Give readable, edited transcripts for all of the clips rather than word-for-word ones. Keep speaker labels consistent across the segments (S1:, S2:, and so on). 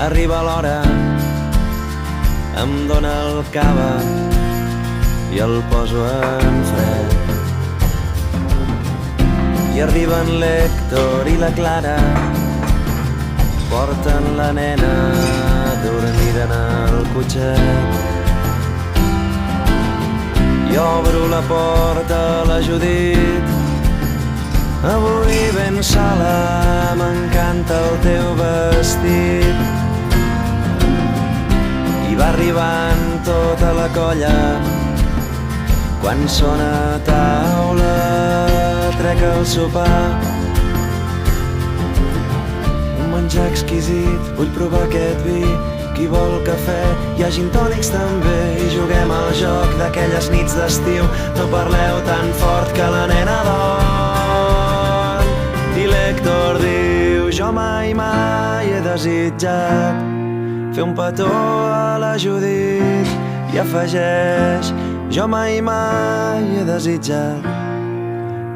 S1: Arriba l'hora, em dóna el cava i el poso en fred. I arriben l'Héctor i la Clara, porten la nena dormida en el cotxet. I obro la porta a la Judit, avui ben sola, m'encanta el teu vestit. I va arribant tota la colla, quan sona a taula trec el sopar. Un menjar exquisit, vull provar aquest vi. Qui vol cafè? Hi ha gin tònics també. I juguem al joc d'aquelles nits d'estiu. No parleu tan fort que la nena dorm. I l'Héctor diu, jo mai he desitjat fer un petó a la Judit. I afegeix, jo mai he desitjat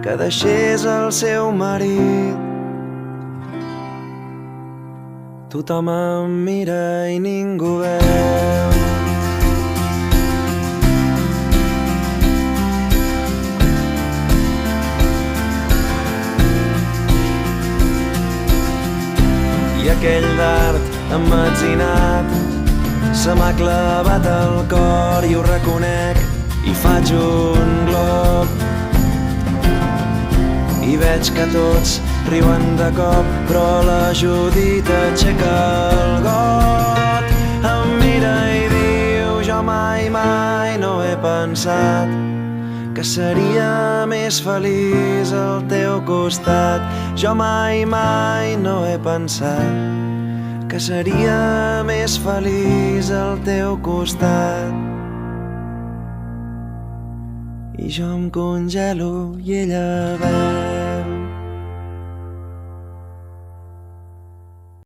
S1: que deixés el seu marit. Tothom em mira i ningú veu. I aquell dard emmetzinat se m'ha clavat al cor i ho reconec i faig un glob. I veig que tots riuen de cop, però la Judit aixeca el got. Em mira i diu, jo mai no he pensat que seria més feliç al teu costat. Jo mai no he pensat que seria més feliç al teu costat. I jo em congelo i ella veu.